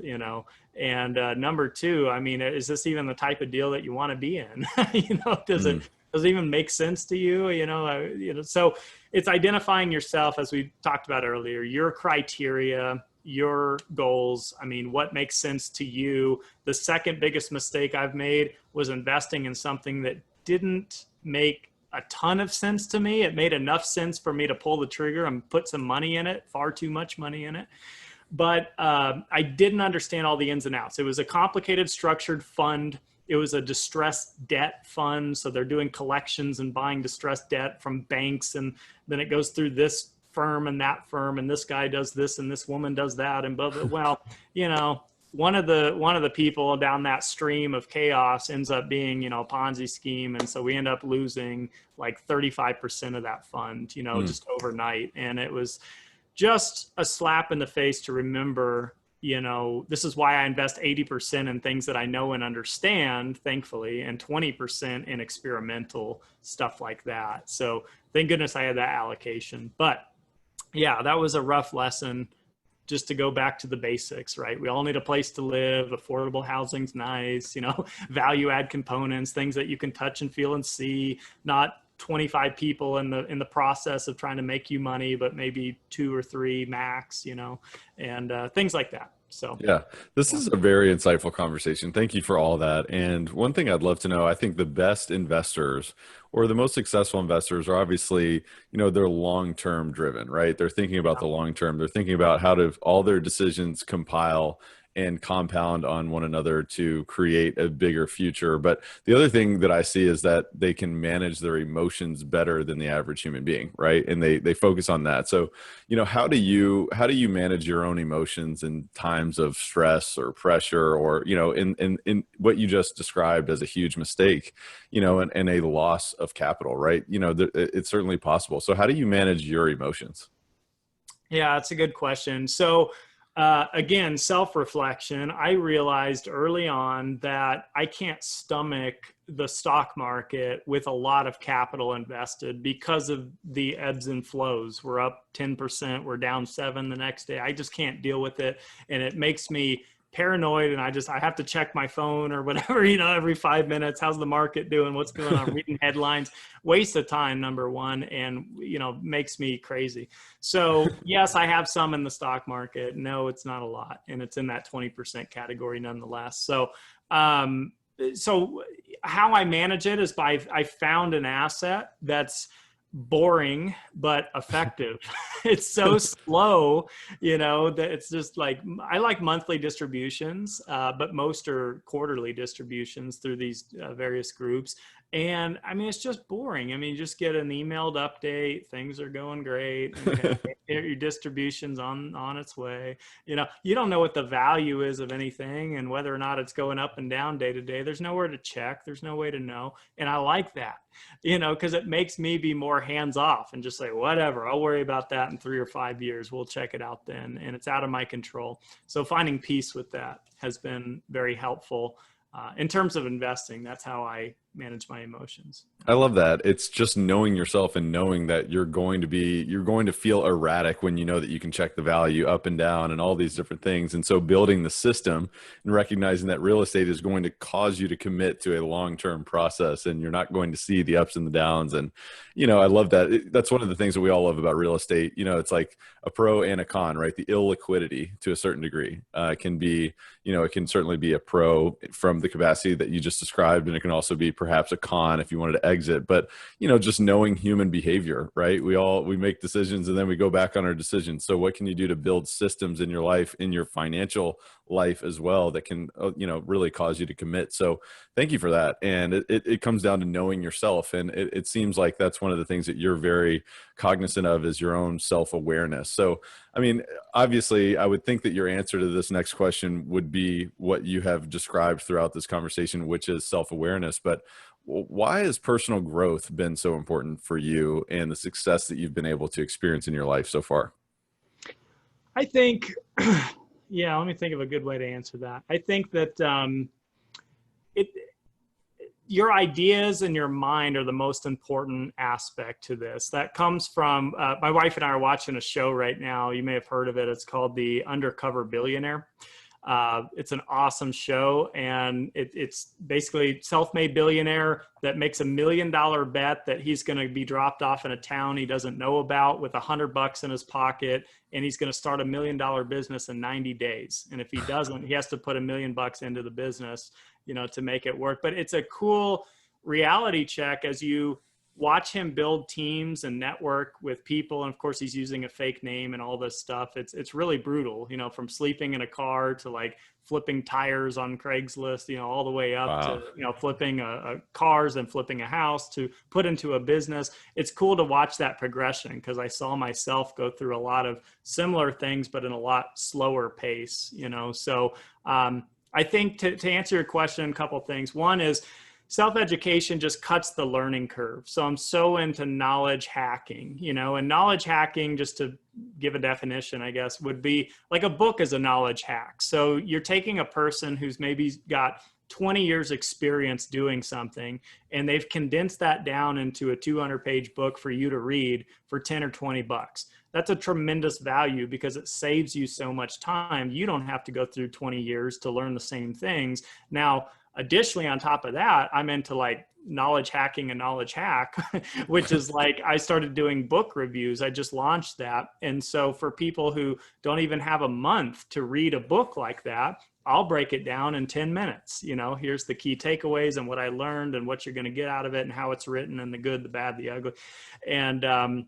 And number two, I mean, is this even the type of deal that you want to be in? Does it even make sense to you? So it's identifying yourself, as we talked about earlier, your criteria, your goals. I mean, what makes sense to you? The second biggest mistake I've made was investing in something that didn't make a ton of sense to me. It made enough sense for me to pull the trigger and put some money in it, far too much money in it. But I didn't understand all the ins and outs. It was a complicated, structured fund. It was a distressed debt fund. So they're doing collections and buying distressed debt from banks. And then it goes through this firm and that firm. And this guy does this and this woman does that. And blah, blah. Well, one of the people down that stream of chaos ends up being, a Ponzi scheme. And so we end up losing like 35% of that fund, just overnight. And it was just a slap in the face to remember, this is why I invest 80% in things that I know and understand, thankfully, and 20% in experimental stuff like that. So thank goodness I had that allocation. But yeah, that was a rough lesson, just to go back to the basics, right? We all need a place to live. Affordable housing's nice, value add components, things that you can touch and feel and see, not 25 people in the process of trying to make you money, but maybe 2 or 3 max, and things like that. So yeah, this is a very insightful conversation. Thank you for all that. And one thing I'd love to know, I think the best investors or the most successful investors are obviously, they're long-term driven, right? They're thinking about the long term. They're thinking about how to all their decisions compile and compound on one another to create a bigger future. But the other thing that I see is that they can manage their emotions better than the average human being, right? And they focus on that. So, how do you manage your own emotions in times of stress or pressure, or, in what you just described as a huge mistake, and a loss of capital, right? It's certainly possible. So how do you manage your emotions? Yeah, that's a good question. So again, self-reflection, I realized early on that I can't stomach the stock market with a lot of capital invested because of the ebbs and flows. We're up 10%, we're down 7% the next day. I just can't deal with it. And it makes me paranoid, and I have to check my phone or whatever, every 5 minutes. How's the market doing? What's going on? Reading headlines, waste of time, number one, and makes me crazy. So yes, I have some in the stock market. No, it's not a lot, and it's in that 20% category nonetheless. So so how I manage it is I found an asset that's boring but effective. It's so slow, that it's just like, I like monthly distributions, but most are quarterly distributions through these various groups. And I mean, it's just boring. I mean, you just get an emailed update, things are going great, and your distribution's on its way. You don't know what the value is of anything and whether or not it's going up and down day to day. There's nowhere to check. There's no way to know. And I like that, because it makes me be more hands off and just say, whatever, I'll worry about that in 3 or 5 years. We'll check it out then. And it's out of my control. So finding peace with that has been very helpful. In terms of investing, that's how I manage my emotions. I love that. It's just knowing yourself and knowing that you're going to feel erratic when you know that you can check the value up and down and all these different things. And so building the system and recognizing that real estate is going to cause you to commit to a long-term process, and you're not going to see the ups and the downs. And, I love that. That's one of the things that we all love about real estate. It's like a pro and a con, right? The illiquidity to a certain degree can be, it can certainly be a pro from the capacity that you just described. And it can also be perhaps a con if you wanted to exit. But, just knowing human behavior, right? We make decisions and then we go back on our decisions. So what can you do to build systems in your life, in your financial life as well, that can, really cause you to commit? So thank you for that. And it comes down to knowing yourself. And it seems like that's one of the things that you're very cognizant of, is your own self-awareness. So, I mean, obviously I would think that your answer to this next question would be what you have described throughout this conversation, which is self-awareness. But why has personal growth been so important for you and the success that you've been able to experience in your life so far? I think, yeah, let me think of a good way to answer that. I think that your ideas and your mind are the most important aspect to this. That comes from, my wife and I are watching a show right now. You may have heard of it. It's called The Undercover Billionaire. It's an awesome show, and it's basically self-made billionaire that makes $1 million bet that he's going to be dropped off in a town he doesn't know about with $100 in his pocket, and he's going to start $1 million business in 90 days. And if he doesn't, he has to put $1 million into the business, to make it work. But it's a cool reality check as you watch him build teams and network with people. And of course he's using a fake name and all this stuff. It's really brutal, from sleeping in a car to like flipping tires on Craigslist, all the way up to, flipping cars and flipping a house to put into a business. It's cool to watch that progression because I saw myself go through a lot of similar things, but in a lot slower pace, So I think to answer your question, a couple of things. One is, self-education just cuts the learning curve. So I'm so into knowledge hacking, and knowledge hacking, just to give a definition, I guess, would be like a book is a knowledge hack. So you're taking a person who's maybe got 20 years experience doing something, and they've condensed that down into a 200-page book for you to read for 10 or 20 bucks. That's a tremendous value because it saves you so much time. You don't have to go through 20 years to learn the same things. Now, additionally, on top of that, I'm into like knowledge hacking and knowledge hack, which is like I started doing book reviews. I just launched that. And so for people who don't even have a month to read a book like that, I'll break it down in 10 minutes. Here's the key takeaways and what I learned and what you're going to get out of it and how it's written and the good, the bad, the ugly. And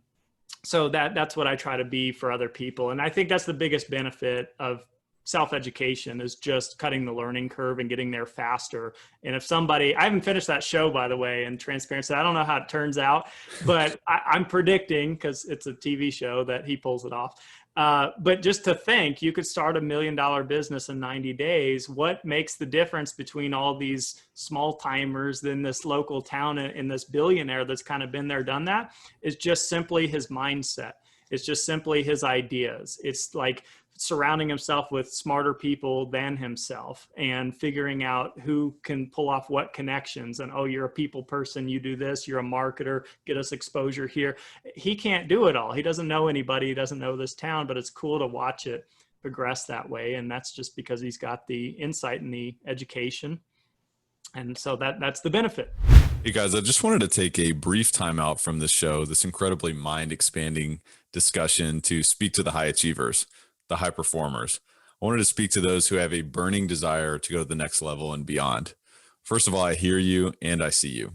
so that's what I try to be for other people. And I think that's the biggest benefit of self-education is just cutting the learning curve and getting there faster. And if somebody, I haven't finished that show, by the way, in transparency, I don't know how it turns out, but I'm predicting, because it's a TV show, that he pulls it off. But just to think, you could start $1 million business in 90 days. What makes the difference between all these small timers in this local town and this billionaire that's kind of been there, done that, is just simply his mindset. It's just simply his ideas. It's like surrounding himself with smarter people than himself and figuring out who can pull off what connections. And, oh, you're a people person, you do this, you're a marketer, get us exposure here. He can't do it all. He doesn't know anybody. He doesn't know this town, but it's cool to watch it progress that way. And that's just because he's got the insight and the education. And so that's the benefit. Hey guys, I just wanted to take a brief time out from this show, this incredibly mind-expanding discussion, to speak to the high achievers, the high performers. I wanted to speak to those who have a burning desire to go to the next level and beyond. First of all, I hear you and I see you.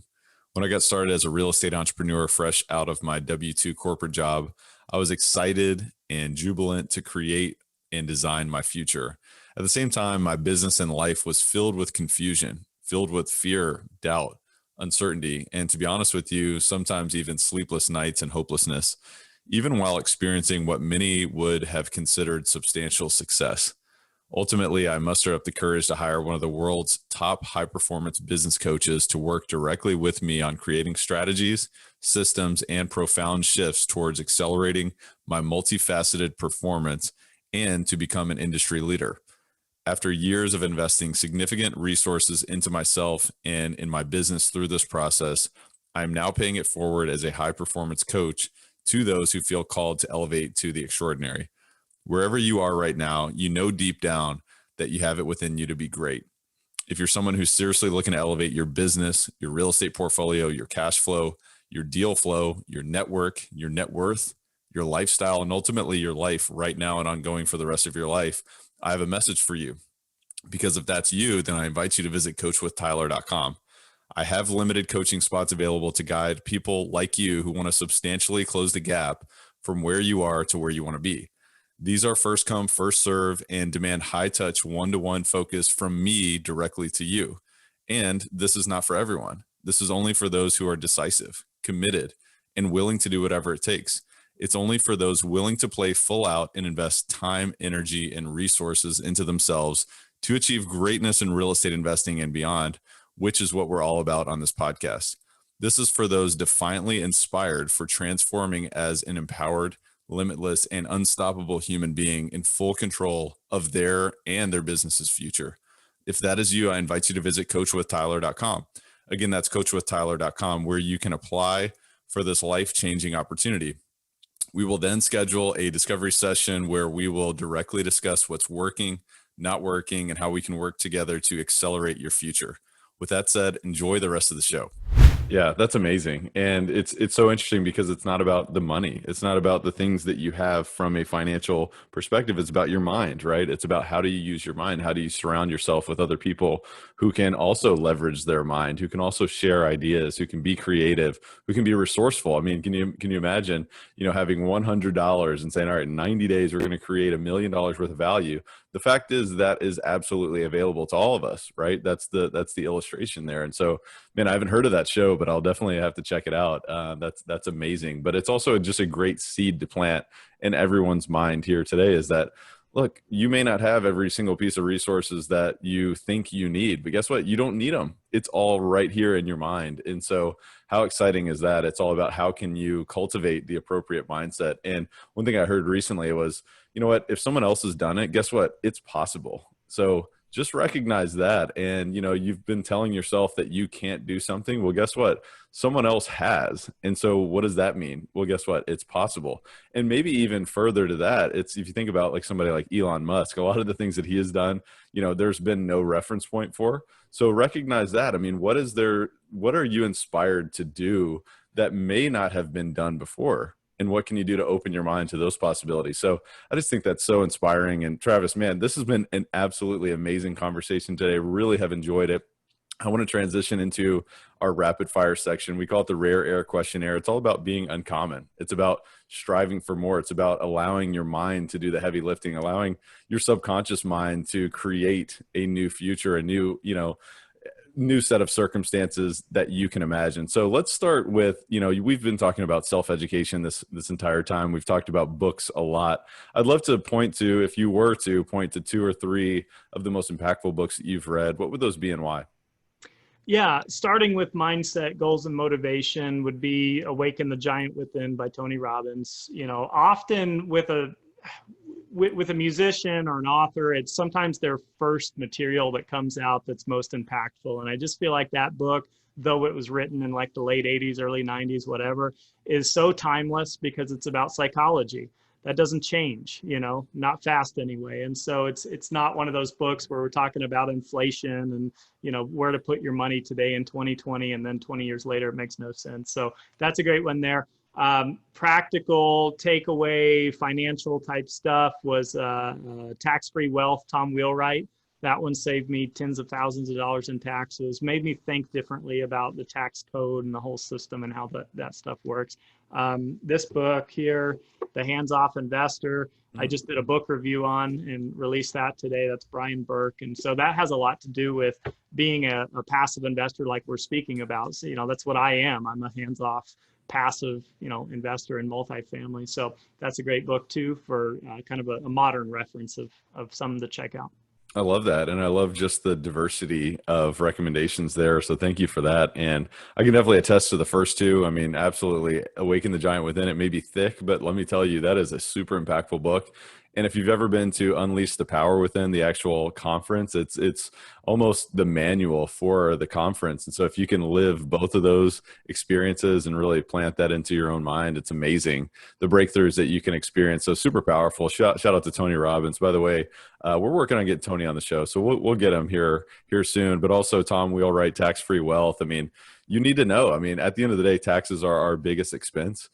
When I got started as a real estate entrepreneur fresh out of my W-2 corporate job, I was excited and jubilant to create and design my future. At the same time, my business and life was filled with confusion, filled with fear, doubt, uncertainty, and to be honest with you, sometimes even sleepless nights and hopelessness, even while experiencing what many would have considered substantial success. Ultimately, I mustered up the courage to hire one of the world's top high-performance business coaches to work directly with me on creating strategies, systems, and profound shifts towards accelerating my multifaceted performance and to become an industry leader. After years of investing significant resources into myself and in my business through this process, I am now paying it forward as a high-performance coach to those who feel called to elevate to the extraordinary. Wherever you are right now, you know deep down that you have it within you to be great. If you're someone who's seriously looking to elevate your business, your real estate portfolio, your cash flow, your deal flow, your network, your net worth, your lifestyle, and ultimately your life right now and ongoing for the rest of your life, I have a message for you. Because if that's you, then I invite you to visit coachwithtyler.com. I have limited coaching spots available to guide people like you who want to substantially close the gap from where you are to where you want to be. These are first come, first serve, and demand high touch, one-to-one focus from me directly to you. And this is not for everyone. This is only for those who are decisive, committed, and willing to do whatever it takes. It's only for those willing to play full out and invest time, energy, and resources into themselves to achieve greatness in real estate investing and beyond, which is what we're all about on this podcast. This is for those defiantly inspired for transforming as an empowered, limitless, and unstoppable human being in full control of their and their business's future. If that is you, I invite you to visit coachwithtyler.com. Again, that's coachwithtyler.com, where you can apply for this life-changing opportunity. We will then schedule a discovery session where we will directly discuss what's working, not working, and how we can work together to accelerate your future. With that said, enjoy the rest of the show. Yeah, that's amazing. And it's so interesting because it's not about the money. It's not about the things that you have from a financial perspective. It's about your mind, right? It's about how do you use your mind? How do you surround yourself with other people who can also leverage their mind, who can also share ideas, who can be creative, who can be resourceful. I mean, can you imagine, having $100 and saying, all right, in 90 days we're going to create $1 million worth of value. The fact is that is absolutely available to all of us, right? That's the illustration there. And so, man, I haven't heard of that show, but I'll definitely have to check it out. That's amazing. But it's also just a great seed to plant in everyone's mind here today is that, look, you may not have every single piece of resources that you think you need, but guess what? You don't need them. It's all right here in your mind. And so how exciting is that? It's all about how can you cultivate the appropriate mindset. And one thing I heard recently was, you know what, if someone else has done it, guess what? It's possible. So just recognize that. And, you've been telling yourself that you can't do something. Well, guess what? Someone else has. And so what does that mean? Well, guess what? It's possible. And maybe even further to that, it's if you think about like somebody like Elon Musk, a lot of the things that he has done, there's been no reference point for. So recognize that. I mean, what are you inspired to do that may not have been done before? And what can you do to open your mind to those possibilities? So I just think that's so inspiring. And Travis, man, this has been an absolutely amazing conversation today. Really have enjoyed it. I want to transition into our rapid fire section. We call it the rare air questionnaire. It's all about being uncommon. It's about striving for more. It's about allowing your mind to do the heavy lifting, allowing your subconscious mind to create a new future, a new set of circumstances that you can imagine. So let's start with, we've been talking about self-education this entire time. We've talked about books a lot. I'd love to if you were to point to 2 or 3 of the most impactful books that you've read, what would those be and why? Yeah, starting with mindset, goals, and motivation would be Awaken the Giant Within by Tony Robbins. Often with a musician or an author, it's sometimes their first material that comes out that's most impactful. And I just feel like that book, though it was written in like the late 80s, early 90s, whatever, is so timeless because it's about psychology. That doesn't change, not fast anyway. And so it's not one of those books where we're talking about inflation and, where to put your money today in 2020 and then 20 years later, it makes no sense. So that's a great one there. Practical takeaway, financial type stuff was Tax-Free Wealth, Tom Wheelwright. That one saved me tens of thousands of dollars in taxes, made me think differently about the tax code and the whole system and how that stuff works. This book here, The Hands-Off Investor, I just did a book review on and released that today. That's Brian Burke. And so that has a lot to do with being a passive investor like we're speaking about. So, that's what I am. I'm a hands-off passive, investor in multifamily. So that's a great book too for kind of a modern reference of some to check out. I love that. And I love just the diversity of recommendations there. So thank you for that. And I can definitely attest to the first 2. I mean, absolutely. Awaken the Giant Within. It may be thick, but let me tell you, that is a super impactful book. And if you've ever been to Unleash the Power Within, the actual conference, it's almost the manual for the conference. And so if you can live both of those experiences and really plant that into your own mind, it's amazing the breakthroughs that you can experience. So super powerful. Shout out to Tony Robbins. By the way, we're working on getting Tony on the show, so we'll get him here soon. But also Tom Wheelwright, Tax-Free Wealth. I mean, you need to know. I mean, at the end of the day, taxes are our biggest expense.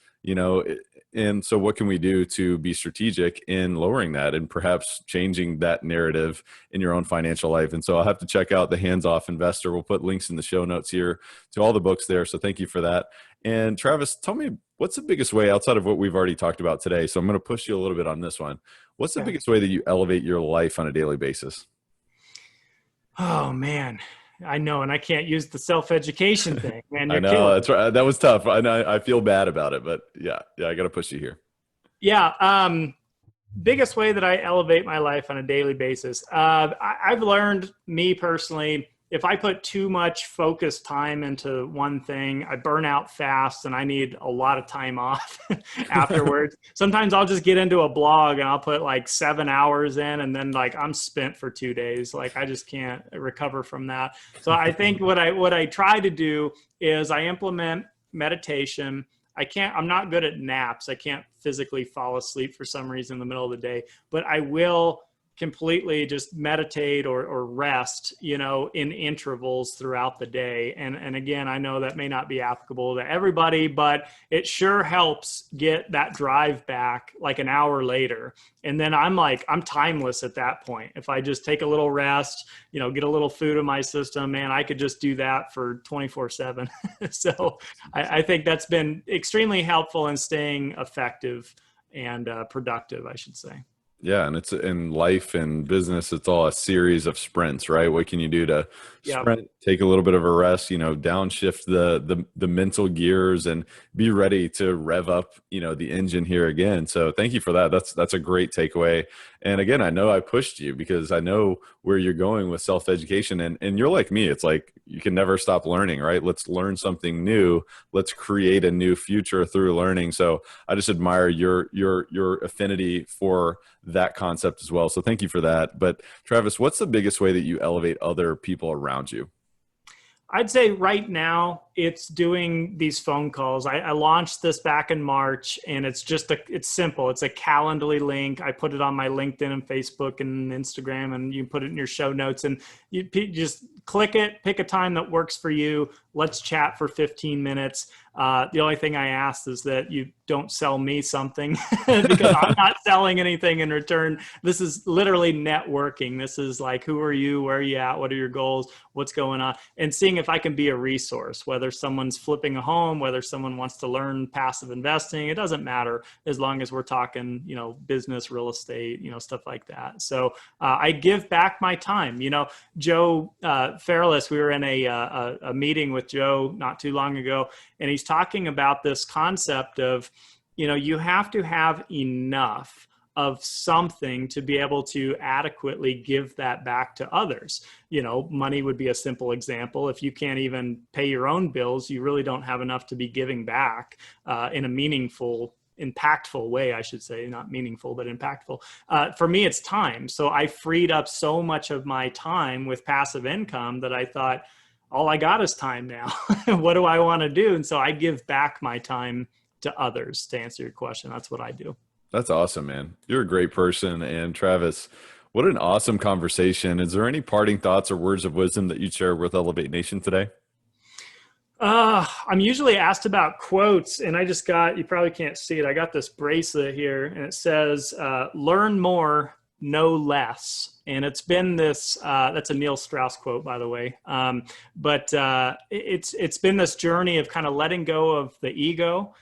And so what can we do to be strategic in lowering that and perhaps changing that narrative in your own financial life? And so I'll have to check out The Hands-Off Investor. We'll put links in the show notes here to all the books there. So thank you for that. And Travis, tell me, what's the biggest way outside of what we've already talked about today? So I'm going to push you a little bit on this one. What's the biggest way that you elevate your life on a daily basis? Oh, man. I know, and I can't use the self-education thing, man. I know, that's right. That was tough. I feel bad about it, but yeah, I got to push you here. Yeah. Biggest way that I elevate my life on a daily basis. I've learned, me personally, if I put too much focused time into one thing, I burn out fast and I need a lot of time off afterwards. Sometimes I'll just get into a blog and I'll put like 7 hours in and then like I'm spent for 2 days. Like I just can't recover from that. So I think what I try to do is I implement meditation. I'm not good at naps. I can't physically fall asleep for some reason in the middle of the day, but I will completely just meditate or rest, in intervals throughout the day. And again, I know that may not be applicable to everybody, but it sure helps get that drive back like an hour later. And then I'm timeless at that point. If I just take a little rest, get a little food in my system, man, I could just do that for 24/7. So I think that's been extremely helpful in staying effective and productive, I should say. Yeah, and it's in life and business, it's all a series of sprints, right? What can you do to sprint, take a little bit of a rest, downshift the mental gears and be ready to rev up, the engine here again. So thank you for that. That's a great takeaway. And again, I know I pushed you because I know where you're going with self-education, and you're like me. It's like you can never stop learning, right? Let's learn something new. Let's create a new future through learning. So I just admire your affinity for that concept as well. So thank you for that. But Travis, what's the biggest way that you elevate other people around you? I'd say right now it's doing these phone calls. I launched this back in March, and it's simple. It's a Calendly link. I put it on my LinkedIn and Facebook and Instagram, and you put it in your show notes, and you just click it, pick a time that works for you. Let's chat for 15 minutes. The only thing I ask is that you don't sell me something because I'm not selling anything in return. This is literally networking. This is like, who are you? Where are you at? What are your goals? What's going on? And seeing if I can be a resource, whether someone's flipping a home, whether someone wants to learn passive investing, it doesn't matter as long as we're talking, business, real estate, stuff like that. So I give back my time. Joe Fairless, we were in a meeting with Joe not too long ago, and he's talking about this concept of, you have to have enough of something to be able to adequately give that back to others. Money would be a simple example. If you can't even pay your own bills, you really don't have enough to be giving back in a meaningful, impactful way, I should say, not meaningful, but impactful. For me, it's time. So I freed up so much of my time with passive income that I thought, all I got is time now. What do I want to do? And so I give back my time to others, to answer your question. That's what I do. That's awesome, man. You're a great person. And Travis, what an awesome conversation. Is there any parting thoughts or words of wisdom that you'd share with Elevate Nation today? I'm usually asked about quotes, and you probably can't see it. I got this bracelet here, and it says, learn more, know less. And it's been this, that's a Neil Strauss quote, by the way. But it's been this journey of kind of letting go of the ego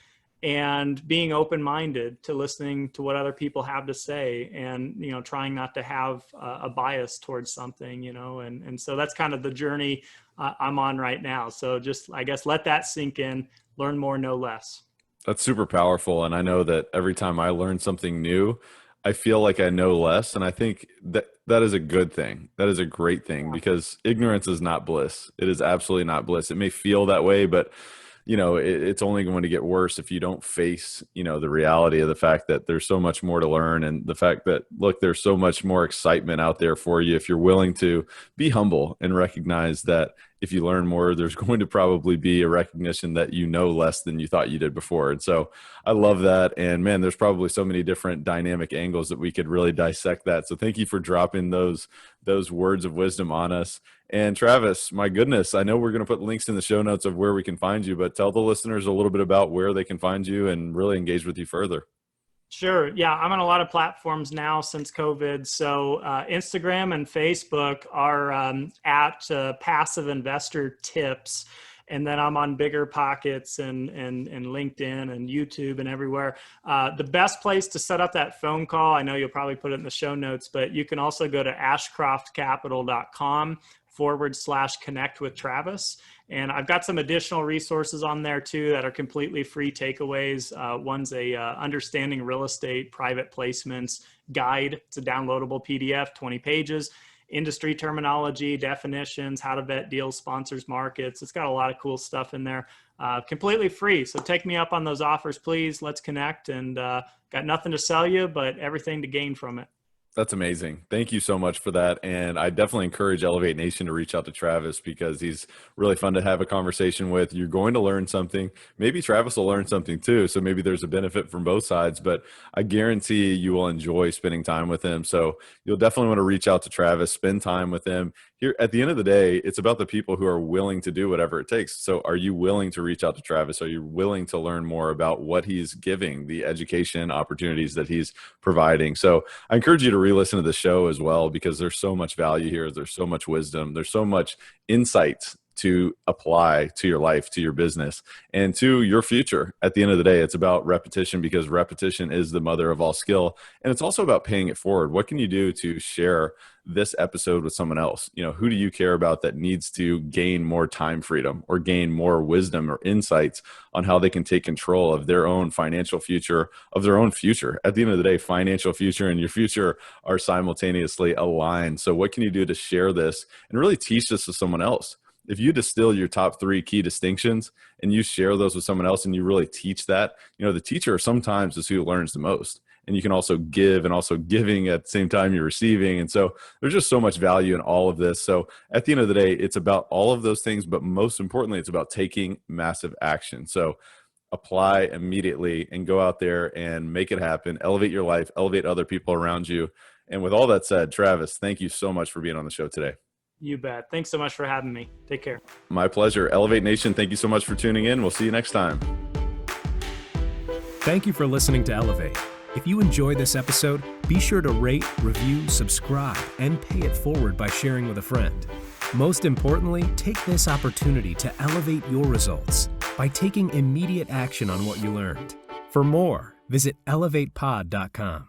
and being open-minded to listening to what other people have to say, and, trying not to have a bias towards something, and so that's kind of the journey I'm on right now. So just, I guess, let that sink in, learn more, know less. That's super powerful. And I know that every time I learn something new, I feel like I know less. And I think that is a good thing. That is a great thing, because ignorance is not bliss. It is absolutely not bliss. It may feel that way, but it's only going to get worse if you don't face, the reality of the fact that there's so much more to learn, and the fact that, look, there's so much more excitement out there for you if you're willing to be humble and recognize that if you learn more, there's going to probably be a recognition that you know less than you thought you did before. And so I love that. And man, there's probably so many different dynamic angles that we could really dissect that. So thank you for dropping those words of wisdom on us. And Travis, my goodness, I know we're going to put links in the show notes of where we can find you, but tell the listeners a little bit about where they can find you and really engage with you further. Sure. Yeah, I'm on a lot of platforms now since COVID. So Instagram and Facebook are at Passive Investor Tips. And then I'm on Bigger Pockets and LinkedIn and YouTube and everywhere. The best place to set up that phone call, I know you'll probably put it in the show notes, but you can also go to ashcroftcapital.com/connect with Travis. And I've got some additional resources on there too that are completely free takeaways. One's a Understanding Real Estate Private Placements Guide. It's a downloadable PDF, 20 pages. Industry terminology, definitions, how to vet deals, sponsors, markets. It's got a lot of cool stuff in there, completely free. So take me up on those offers, please. Let's connect, and got nothing to sell you, but everything to gain from it. That's amazing. Thank you so much for that. And I definitely encourage Elevate Nation to reach out to Travis because he's really fun to have a conversation with. You're going to learn something. Maybe Travis will learn something too. So maybe there's a benefit from both sides, but I guarantee you will enjoy spending time with him. So you'll definitely want to reach out to Travis, spend time with him. Here at the end of the day, it's about the people who are willing to do whatever it takes. So are you willing to reach out to Travis? Are you willing to learn more about what he's giving, the education opportunities that he's providing? So I encourage you to re-listen to the show as well, because there's so much value here. There's so much wisdom. There's so much insight to apply to your life, to your business, and to your future. At the end of the day, it's about repetition, because repetition is the mother of all skill. And it's also about paying it forward. What can you do to share this episode with someone else? You know, who do you care about that needs to gain more time freedom or gain more wisdom or insights on how they can take control of their own financial future, of their own future? At the end of the day, financial future and your future are simultaneously aligned. So what can you do to share this and really teach this to someone else? If you distill your top 3 key distinctions and you share those with someone else and you really teach that, you know, the teacher sometimes is who learns the most. And you can also give, and also giving at the same time you're receiving. And so there's just so much value in all of this. So at the end of the day, it's about all of those things, but most importantly, it's about taking massive action. So apply immediately and go out there and make it happen. Elevate your life, elevate other people around you. And with all that said, Travis, thank you so much for being on the show today. You bet. Thanks so much for having me. Take care. My pleasure. Elevate Nation, thank you so much for tuning in. We'll see you next time. Thank you for listening to Elevate. If you enjoyed this episode, be sure to rate, review, subscribe, and pay it forward by sharing with a friend. Most importantly, take this opportunity to elevate your results by taking immediate action on what you learned. For more, visit elevatepod.com.